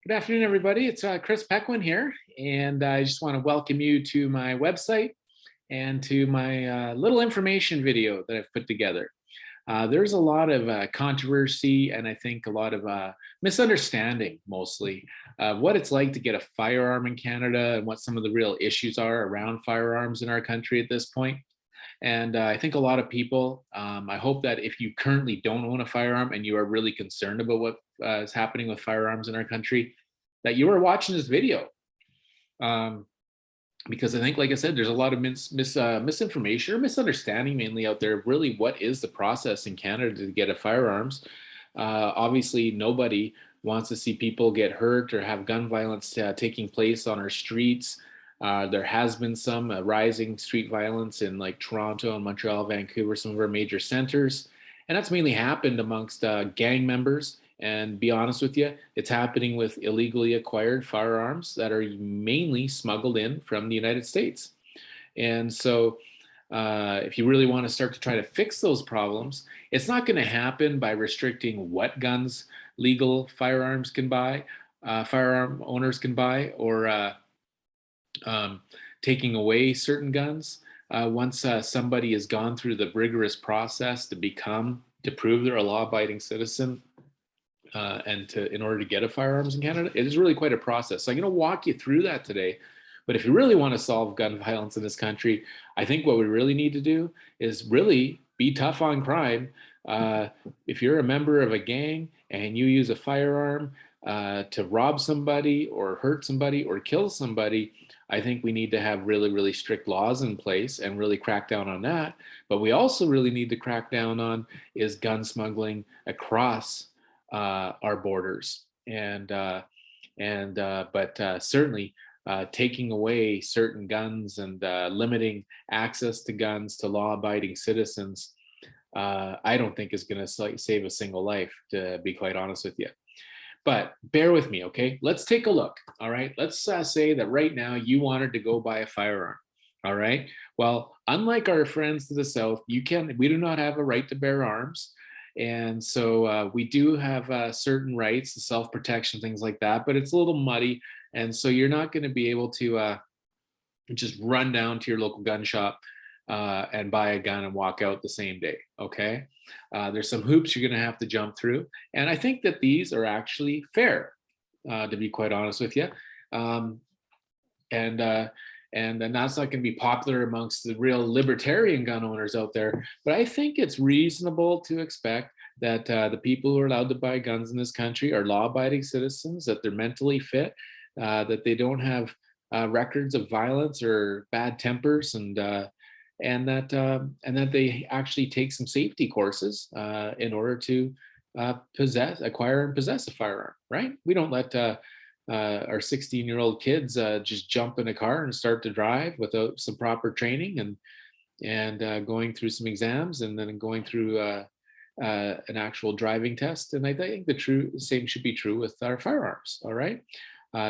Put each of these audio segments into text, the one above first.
Good afternoon, everybody. It's Chris Pequin here, and I just want to welcome you to my website and to my little information video that I've put together. There's a lot of controversy and I think a lot of misunderstanding, mostly, of what it's like to get a firearm in Canada and what some of the real issues are around firearms in our country at this point. And I think a lot of people, I hope that if you currently don't own a firearm and you are really concerned about what is happening with firearms in our country, that you are watching this video. Um, because I think, like I said, there's a lot of misinformation or misunderstanding mainly out there. Really, what is the process in Canada to get a firearms? Obviously, nobody wants to see people get hurt or have gun violence taking place on our streets. There has been some rising street violence in like Toronto and Montreal, Vancouver, some of our major centers. And that's mainly happened amongst gang members. And be honest with you, it's happening with illegally acquired firearms that are mainly smuggled in from the United States. And so, if you really want to start to try to fix those problems, it's not going to happen by restricting what guns legal firearms can buy, firearm owners can buy, or um, taking away certain guns. Once somebody has gone through the rigorous process to prove they're a law-abiding citizen, and to in order to get a firearms in Canada, it is really quite a process. So I'm going to walk you through that today. But if you really want to solve gun violence in this country, I think what we really need to do is really be tough on crime. If you're a member of a gang and you use a firearm to rob somebody or hurt somebody or kill somebody, I think we need to have really, really strict laws in place and really crack down on that. But we also really need to crack down on is gun smuggling across our borders, but certainly taking away certain guns and limiting access to guns to law-abiding citizens, I don't think is going to save a single life, to be quite honest with you. But bear with me, okay? Let's take a look. All right, let's say that right now you wanted to go buy a firearm. All right. Well, unlike our friends to the south, we do not have a right to bear arms. And so we do have certain rights, self-protection, things like that, but it's a little muddy. And so you're not going to be able to just run down to your local gun shop and buy a gun and walk out the same day. Okay. There's some hoops you're going to have to jump through. And I think that these are actually fair, to be quite honest with you. Um, and and that's not going to be popular amongst the real libertarian gun owners out there. But I think it's reasonable to expect that the people who are allowed to buy guns in this country are law-abiding citizens, that they're mentally fit, that they don't have records of violence or bad tempers, and that they actually take some safety courses in order to acquire and possess a firearm. Right? We don't let our 16-year-old kids just jump in a car and start to drive without some proper training and going through some exams and then going through an actual driving test. And I think the same should be true with our firearms. All right,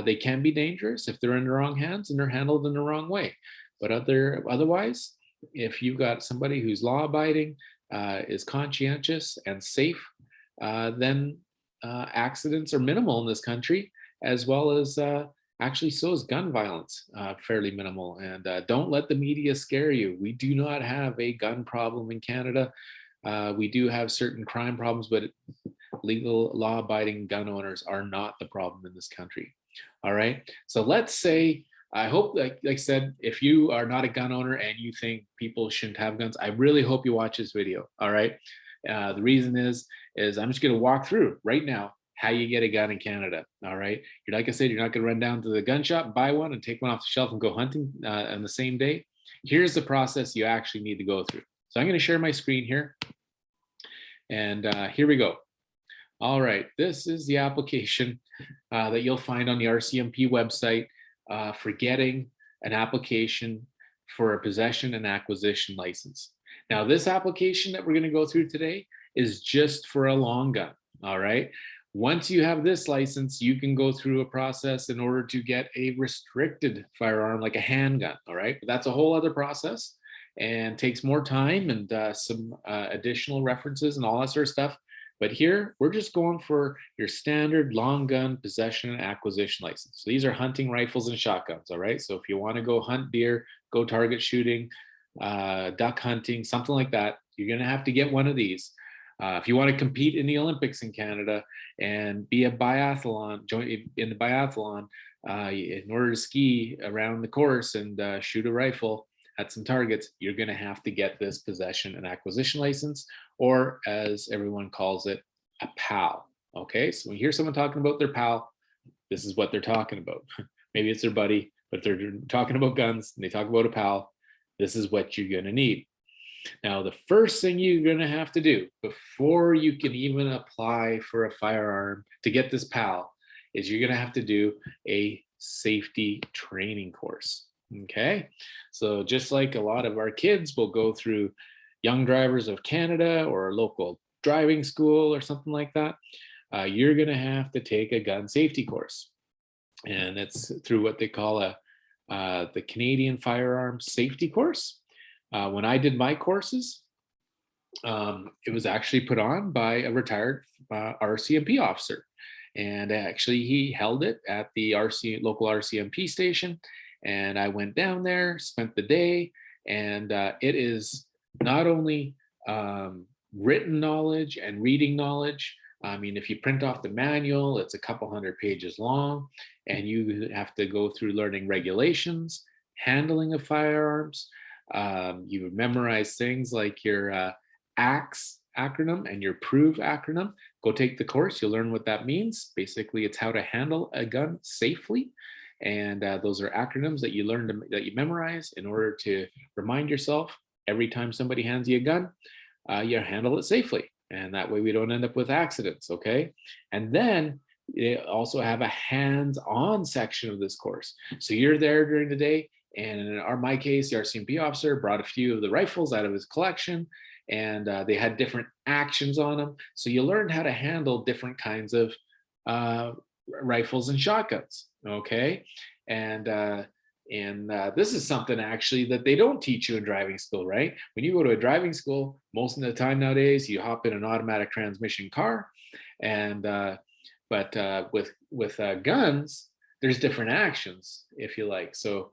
they can be dangerous if they're in the wrong hands and they're handled in the wrong way. But otherwise, if you've got somebody who's law-abiding, is conscientious and safe, then accidents are minimal in this country, as well as actually so is gun violence, fairly minimal. And don't let the media scare you. We do not have a gun problem in Canada. We do have certain crime problems, but legal law-abiding gun owners are not the problem in this country. All right. So let's say, I hope, like I said, if you are not a gun owner and you think people shouldn't have guns, I really hope you watch this video. All right. The reason is I'm just going to walk through right now how you get a gun in Canada. All right. You're, like I said, you're not going to run down to the gun shop, buy one and take one off the shelf and go hunting on the same day. Here's the process you actually need to go through. So I'm going to share my screen here. And here we go. All right. This is the application that you'll find on the RCMP website for getting an application for a possession and acquisition license. Now, this application that we're going to go through today is just for a long gun. All right. Once you have this license, you can go through a process in order to get a restricted firearm like a handgun. All right. But that's a whole other process and takes more time and some additional references and all that sort of stuff But here, we're just going for your standard long gun possession and acquisition license. So these are hunting rifles and shotguns, all right? So if you want to go hunt deer, go target shooting, duck hunting, something like that, you're going to have to get one of these. If you want to compete in the Olympics in Canada and be a biathlon, join in the biathlon, in order to ski around the course and shoot a rifle at some targets, you're going to have to get this possession and acquisition license, or as everyone calls it, a PAL. Okay, so when you hear someone talking about their PAL, this is what they're talking about. Maybe it's their buddy, but they're talking about guns and they talk about a PAL. This is what you're going to need. Now, the first thing you're going to have to do before you can even apply for a firearm to get this PAL is you're going to have to do a safety training course. Okay, so just like a lot of our kids will go through Young Drivers of Canada or a local driving school or something like that, you're going to have to take a gun safety course. And it's through what they call the Canadian Firearms Safety Course. When I did my courses, it was actually put on by a retired RCMP officer. And actually, he held it at the local RCMP station. And I went down there, spent the day, and it is not only written knowledge and reading knowledge. I mean, if you print off the manual, it's a couple hundred pages long, and you have to go through learning regulations, handling of firearms. You memorize things like your ACTS acronym and your PROVE acronym. Go take the course, you'll learn what that means. Basically, it's how to handle a gun safely. And those are acronyms that you learn that you memorize in order to remind yourself every time somebody hands you a gun, you handle it safely. And that way we don't end up with accidents, okay? And then they also have a hands-on section of this course. So you're there during the day, and in my case, the RCMP officer brought a few of the rifles out of his collection, and they had different actions on them. So you learned how to handle different kinds of rifles and shotguns, okay? And this is something actually that they don't teach you in driving school, right? When you go to a driving school, most of the time nowadays, you hop in an automatic transmission car, and but with guns, there's different actions, if you like. So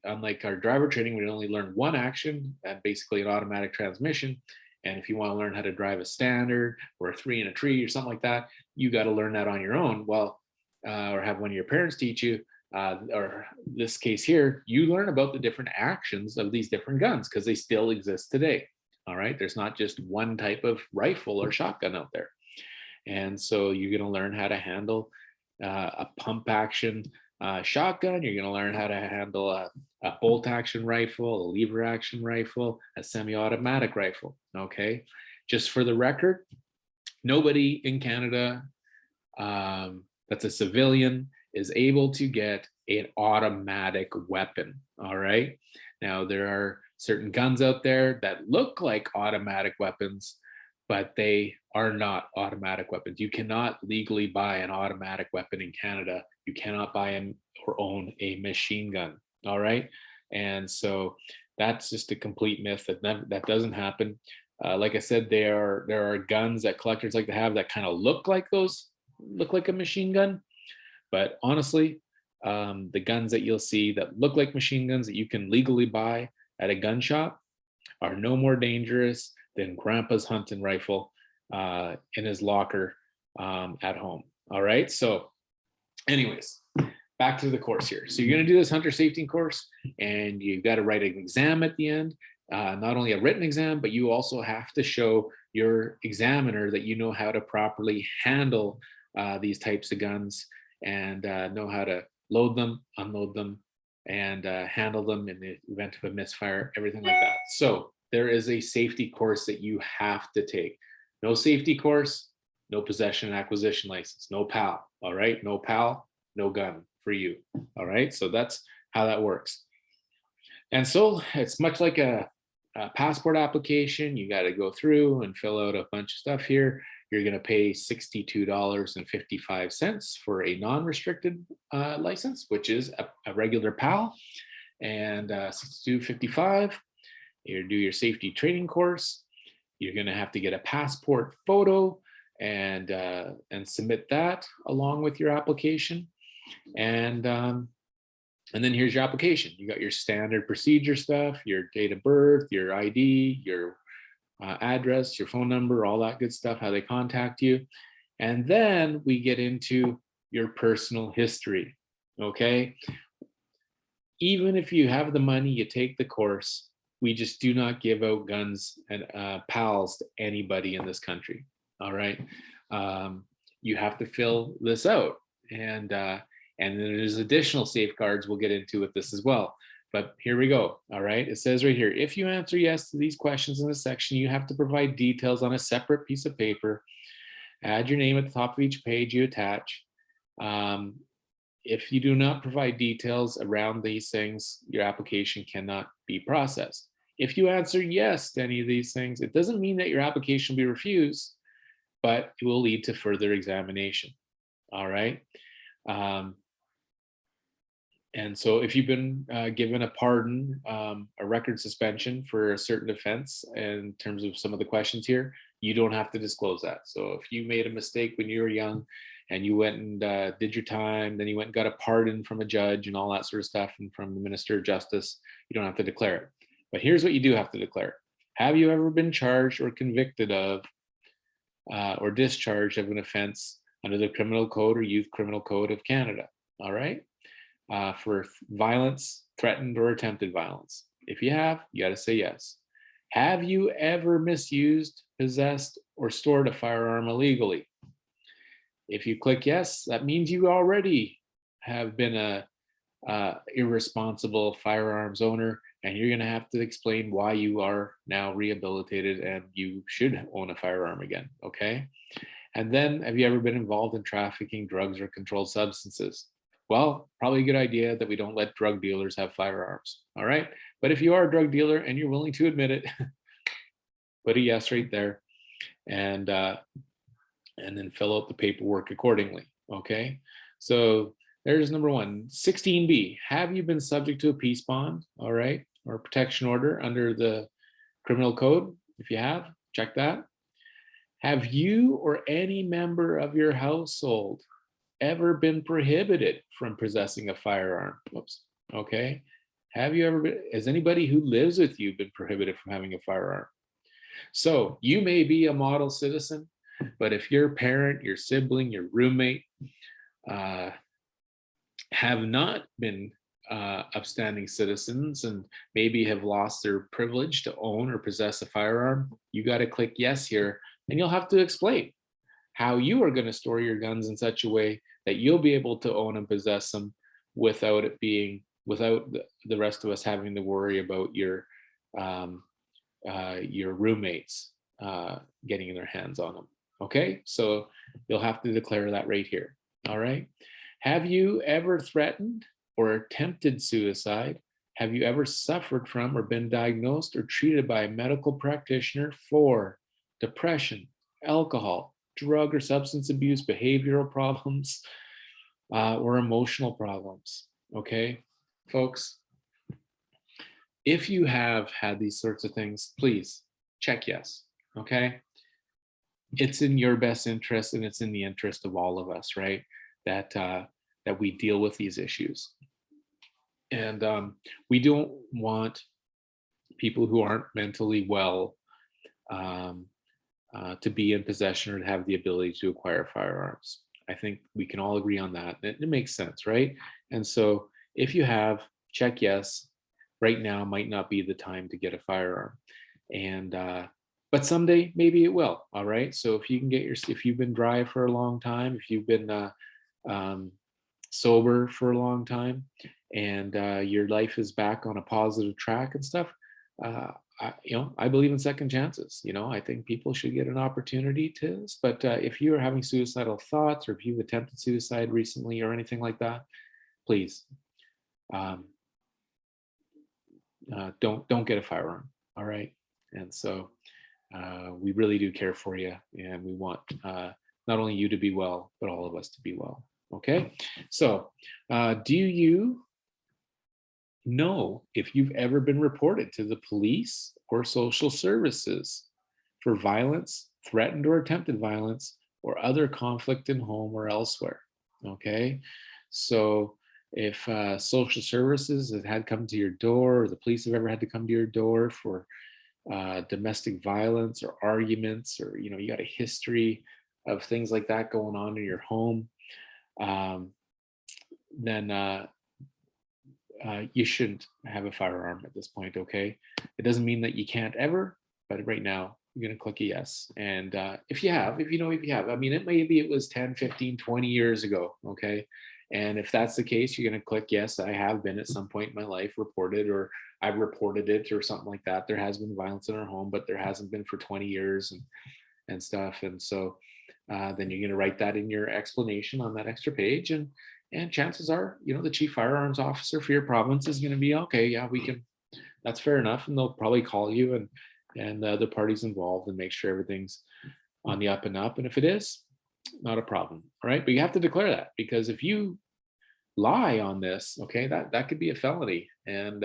unlike our driver training, we only learn one action, and basically an automatic transmission. And if you want to learn how to drive a standard or a 3 in a tree or something like that, you got to learn that on your own. Well, or have one of your parents teach you. Or this case here, you learn about the different actions of these different guns because they still exist today. All right, there's not just one type of rifle or shotgun out there. And so you're going to learn how to handle a pump action shotgun. You're going to learn how to handle a bolt action rifle, a lever action rifle, a semi-automatic rifle. Okay, just for the record, nobody in Canada that's a civilian is able to get an automatic weapon. All right, now there are certain guns out there that look like automatic weapons, but they are not automatic weapons. You cannot legally buy an automatic weapon in Canada. You cannot buy or own a machine gun. All right, and so that's just a complete myth that doesn't happen. Like I said, there are guns that collectors like to have that kind of look like a machine gun, but honestly, the guns that you'll see that look like machine guns that you can legally buy at a gun shop are no more dangerous than grandpa's hunting rifle in his locker at home. All right, so anyways, back to the course here. So you're going to do this hunter safety course, and you've got to write an exam at the end, not only a written exam, but you also have to show your examiner that you know how to properly handle these types of guns and know how to load them, unload them, and handle them in the event of a misfire, everything like that. So there is a safety course that you have to take. No safety course, no possession and acquisition license, no PAL. All right, no PAL, no gun for you. All right, so that's how that works. And so it's much like a passport application. You got to go through and fill out a bunch of stuff here. You're going to pay $62.55 for a non-restricted license, which is a regular PAL, and $62.55. You do your safety training course. You're going to have to get a passport photo and submit that along with your application. And then here's your application. You got your standard procedure stuff, your date of birth, your ID, your address, your phone number, all that good stuff, how they contact you. And then we get into your personal history, okay? Even if you have the money, you take the course, we just do not give out guns and pals to anybody in this country, all right? You have to fill this out. And then there's additional safeguards we'll get into with this as well. But here we go, all right? It says right here, if you answer yes to these questions in this section, you have to provide details on a separate piece of paper. Add your name at the top of each page you attach. If you do not provide details around these things, your application cannot be processed. If you answer yes to any of these things, it doesn't mean that your application will be refused, but it will lead to further examination, all right? And so if you've been given a pardon, a record suspension for a certain offense, in terms of some of the questions here, you don't have to disclose that. So if you made a mistake when you were young and you went and did your time, then you went and got a pardon from a judge and all that sort of stuff, and from the Minister of Justice, you don't have to declare it. But here's what you do have to declare. Have you ever been charged or convicted of or discharged of an offense under the Criminal Code or Youth Criminal Code of Canada? All right. For violence, threatened or attempted violence. If you have, you got to say yes. Have you ever misused, possessed, or stored a firearm illegally? If you click yes, that means you already have been a irresponsible firearms owner, and you're going to have to explain why you are now rehabilitated and you should own a firearm again, okay? And then, have you ever been involved in trafficking drugs or controlled substances? Well, probably a good idea that we don't let drug dealers have firearms, all right? But if you are a drug dealer and you're willing to admit it, put a yes right there, and then fill out the paperwork accordingly, okay? So there's number one. 16B, have you been subject to a peace bond, all right, or protection order under the Criminal Code? If you have, check that. Have you or any member of your household ever been prohibited from possessing a firearm? Whoops. Okay. Have you ever been, has anybody who lives with you been prohibited from having a firearm? So you may be a model citizen, but if your parent, your sibling, your roommate have not been upstanding citizens and maybe have lost their privilege to own or possess a firearm, you got to click yes here, and you'll have to explain how you are going to store your guns in such a way that you'll be able to own and possess them without without the rest of us having to worry about your roommates getting their hands on them. Okay, so you'll have to declare that right here. All right. Have you ever threatened or attempted suicide? Have you ever suffered from or been diagnosed or treated by a medical practitioner for depression, alcohol, drug or substance abuse, behavioral problems, or emotional problems? Okay, folks, if you have had these sorts of things, please check yes, okay? It's in your best interest, and it's in the interest of all of us, right? That we deal with these issues. And we don't want people who aren't mentally well to be in possession or to have the ability to acquire firearms. I think we can all agree on that. It makes sense, right? And so if you have, check yes. Right now might not be the time to get a firearm. And but someday maybe it will. All right. So if you can get if you've been dry for a long time, if you've been sober for a long time, and your life is back on a positive track and stuff, I believe in second chances. I think people should get an opportunity to this. But if you are having suicidal thoughts, or if you've attempted suicide recently or anything like that, please don't get a firearm. All right. And so we really do care for you, and we want not only you to be well, but all of us to be well. Okay. So do you know if you've ever been reported to the police or social services for violence, threatened or attempted violence, or other conflict in home or elsewhere. Okay, so if social services have had come to your door, or the police have ever had to come to your door for domestic violence or arguments, or you got a history of things like that going on in your home, um, then you shouldn't have a firearm at this point. Okay, it doesn't mean that you can't ever, but right now you're going to click a yes. And if you have, I mean, it was 10, 15, 20 years ago. Okay, and if that's the case, you're going to click yes. I have been at some point in my life reported, or I've reported it or something like that. There has been violence in our home, but there hasn't been for 20 years and stuff. And so then you're going to write that in your explanation on that extra page. And chances are, the chief firearms officer for your province is going to be, okay, yeah, we can, that's fair enough. And they'll probably call you and the other parties involved and make sure everything's on the up and up. And if it is, not a problem. All right. But you have to declare that, because if you lie on this, okay, that could be a felony, and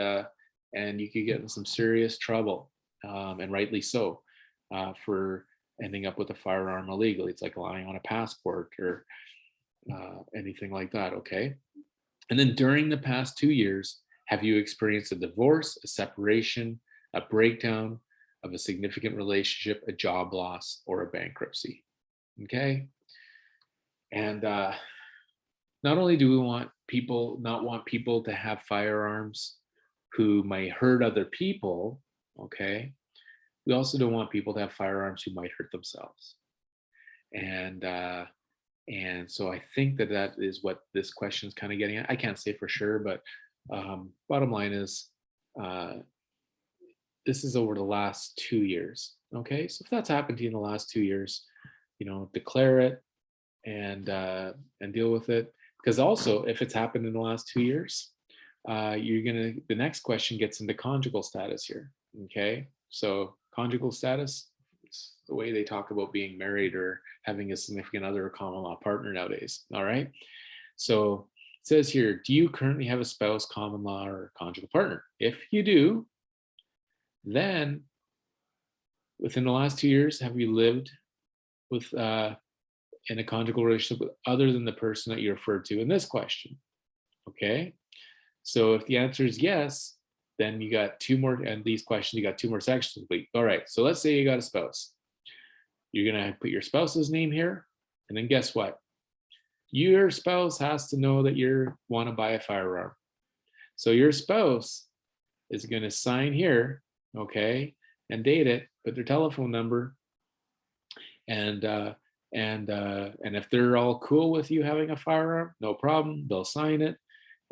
you could get in some serious trouble, and rightly so, for ending up with a firearm illegally. It's like lying on a passport or anything like that. Okay. And then during the past 2 years, have you experienced a divorce, a separation, a breakdown of a significant relationship, a job loss, or a bankruptcy? Okay. And not only do we not want people to have firearms who might hurt other people, okay, we also don't want people to have firearms who might hurt themselves. And so I think that is what this question is kind of getting at. I can't say for sure, but bottom line is, this is over the last 2 years. Okay, so if that's happened to you in the last 2 years, declare it and deal with it. Because also, if it's happened in the last 2 years, the next question gets into conjugal status here. Okay, so conjugal status is the way they talk about being married or having a significant other or common law partner nowadays. All right, so it says here, do you currently have a spouse, common law, or conjugal partner? If you do, then within the last 2 years, have you lived with in a conjugal relationship with other than the person that you referred to in this question? Okay, so if the answer is yes, then you got two more, and these questions, you got two more sections to complete. All right, so let's say you got a spouse. You're gonna put your spouse's name here, and then guess what? Your spouse has to know that you want to buy a firearm. So your spouse is gonna sign here, okay, and date it, put their telephone number, and if they're all cool with you having a firearm, no problem, they'll sign it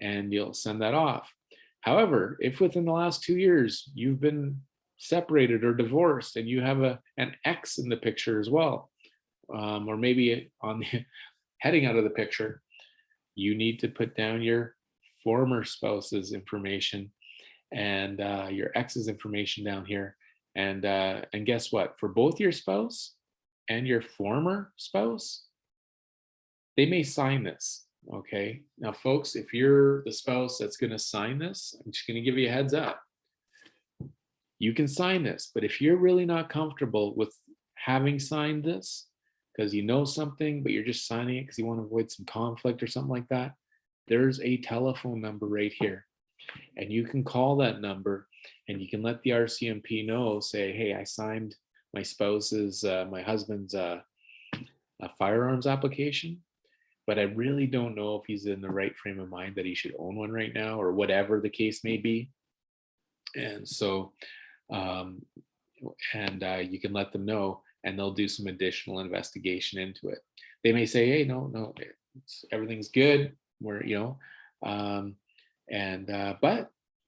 and you'll send that off. However, if within the last 2 years you've been separated or divorced and you have an ex in the picture as well, or maybe on the heading out of the picture, you need to put down your former spouse's information and your ex's information down here. And guess what? For both your spouse and your former spouse, they may sign this. Okay. Now, folks, if you're the spouse that's going to sign this, I'm just going to give you a heads up. You can sign this, but if you're really not comfortable with having signed this because you know something, but you're just signing it because you want to avoid some conflict or something like that, there's a telephone number right here. And you can call that number and you can let the RCMP know, say, hey, I signed my spouse's, my husband's firearms application, but I really don't know if he's in the right frame of mind that he should own one right now, or whatever the case may be. And so, you can let them know, and they'll do some additional investigation into it. They may say, hey, no, everything's good. But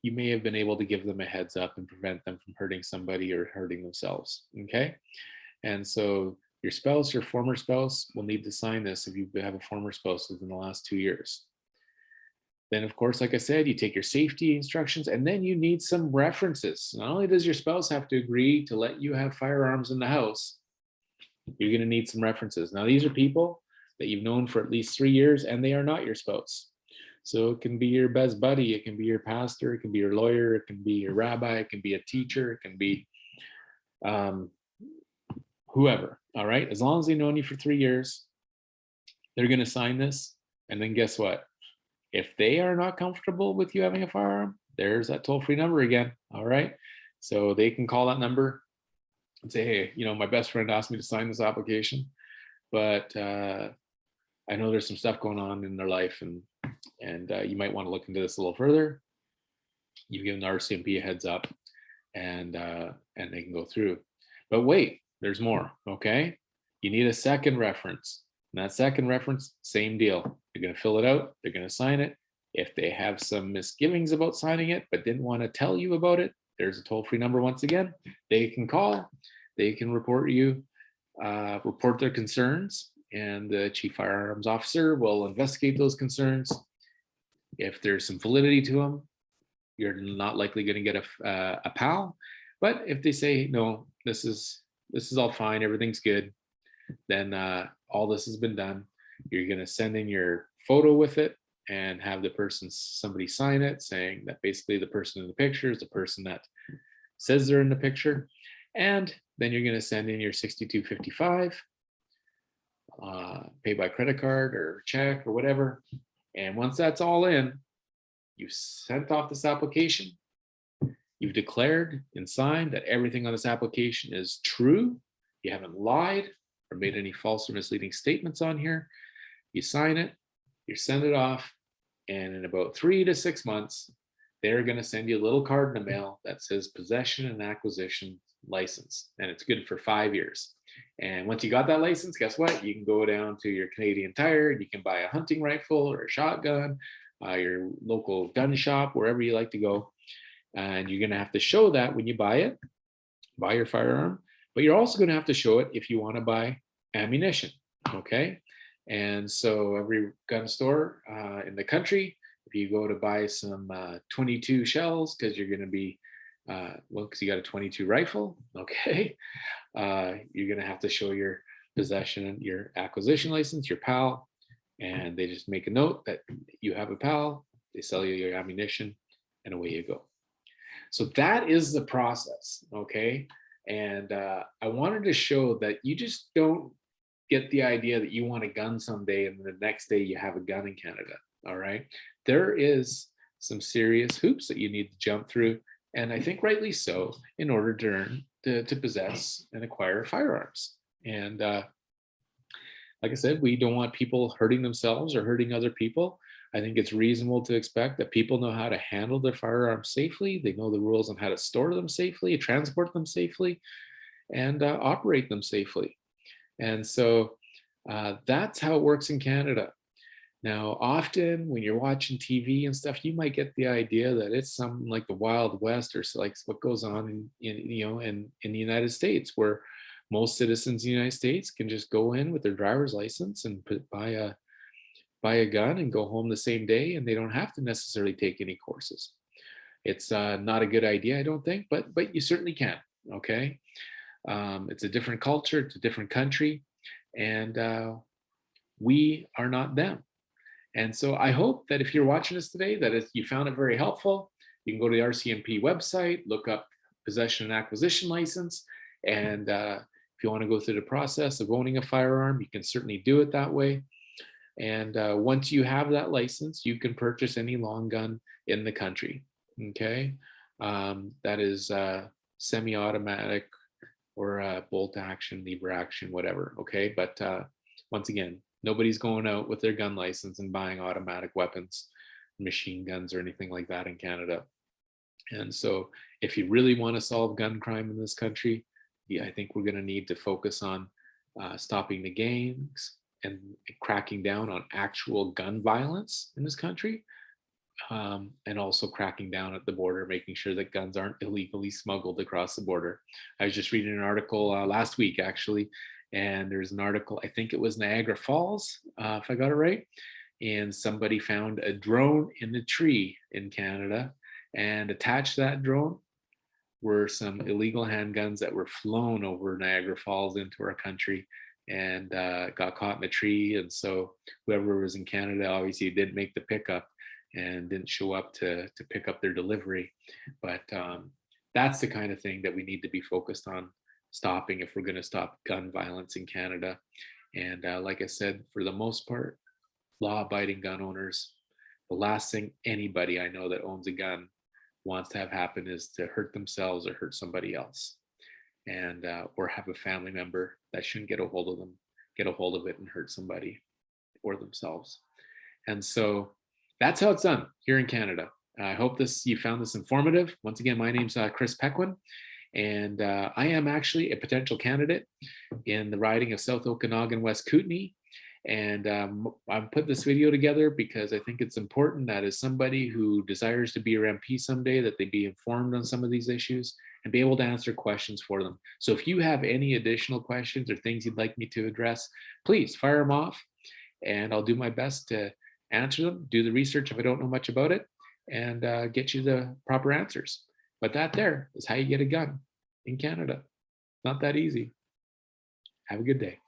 you may have been able to give them a heads up and prevent them from hurting somebody or hurting themselves. Okay. And so your spouse, your former spouse, will need to sign this if you have a former spouse within the last 2 years. Then, of course, like I said, you take your safety instructions, and then you need some references. Not only does your spouse have to agree to let you have firearms in the house, you're going to need some references. Now, these are people that you've known for at least 3 years, and they are not your spouse. So it can be your best buddy, it can be your pastor, it can be your lawyer, it can be your rabbi, it can be a teacher, it can be whoever. All right. As long as they've known you for 3 years, they're going to sign this. And then guess what? If they are not comfortable with you having a firearm, there's that toll free number again. All right. So they can call that number and say, hey, my best friend asked me to sign this application, but I know there's some stuff going on in their life, and you might want to look into this a little further. You've given the RCMP a heads up, and they can go through. But wait, there's more. Okay, you need a second reference, and that second reference, same deal. They're going to fill it out. They're going to sign it. If they have some misgivings about signing it but didn't want to tell you about it, there's a toll-free number once again. They can call. They can report their concerns, and the chief firearms officer will investigate those concerns. If there's some validity to them, you're not likely going to get a PAL. But if they say, no, this is all fine, everything's good, then all this has been done. You're going to send in your photo with it and have somebody sign it, saying that basically the person in the picture is the person that says they're in the picture. And then you're going to send in your 6255, pay by credit card or check or whatever. And once that's all in, you've sent off this application. You've declared and signed that everything on this application is true. You haven't lied or made any false or misleading statements on here. You sign it, you send it off, and in about 3 to 6 months, they're going to send you a little card in the mail that says possession and acquisition license, and it's good for 5 years. And once you got that license, guess what? You can go down to your Canadian Tire, you can buy a hunting rifle or a shotgun, your local gun shop, wherever you like to go. And you're going to have to show that when you buy your firearm, but you're also going to have to show it if you want to buy ammunition. Okay. And so every gun store in the country, if you go to buy some 22 shells, because you're going to be, because you got a 22 rifle, okay, you're going to have to show your possession, your acquisition license, your PAL, and they just make a note that you have a PAL, they sell you your ammunition, and away you go. So that is the process, okay? And I wanted to show that you just don't get the idea that you want a gun someday and the next day you have a gun in Canada, all right? There is some serious hoops that you need to jump through, and I think rightly so, in order to possess and acquire firearms. And like I said, we don't want people hurting themselves or hurting other people. I think it's reasonable to expect that people know how to handle their firearms safely. They know the rules on how to store them safely, transport them safely, and operate them safely. And so that's how it works in Canada. Now, often when you're watching TV and stuff, you might get the idea that it's something like the Wild West, or like what goes on in the United States, where most citizens in the United States can just go in with their driver's license and buy a gun and go home the same day, and they don't have to necessarily take any courses. It's not a good idea, I don't think, but you certainly can. Okay, it's a different culture, it's a different country, and we are not them. And so I hope that if you're watching this today, that if you found it very helpful, you can go to the RCMP website, look up possession and acquisition license, and if you want to go through the process of owning a firearm, you can certainly do it that way. And once you have that license, you can purchase any long gun in the country. Okay, that is semi-automatic or bolt action, lever action, whatever. Okay, but once again, nobody's going out with their gun license and buying automatic weapons, machine guns, or anything like that in Canada. And so, if you really want to solve gun crime in this country, yeah, I think we're going to need to focus on stopping the gangs and cracking down on actual gun violence in this country, and also cracking down at the border, making sure that guns aren't illegally smuggled across the border. I was just reading an article last week, actually, and there's an article, I think it was Niagara Falls, if I got it right, and somebody found a drone in the tree in Canada, and attached to that drone were some illegal handguns that were flown over Niagara Falls into our country, and got caught in the tree. And so whoever was in Canada obviously didn't make the pickup and didn't show up to pick up their delivery. But that's the kind of thing that we need to be focused on stopping if we're going to stop gun violence in Canada. And like I said, for the most part, law-abiding gun owners, the last thing anybody I know that owns a gun wants to have happen is to hurt themselves or hurt somebody else, and or have a family member that shouldn't get a hold of them, get a hold of it and hurt somebody or themselves. And so that's how it's done here in Canada. I hope you found this informative. Once again, my name's Chris Pequin, and I am actually a potential candidate in the riding of South Okanagan, West Kootenay. And I put this video together because I think it's important that as somebody who desires to be your MP someday, that they be informed on some of these issues and be able to answer questions for them. So if you have any additional questions or things you'd like me to address, please fire them off, and I'll do my best to answer them, do the research if I don't know much about it, and get you the proper answers. But that there is how you get a gun in Canada. Not that easy. Have a good day.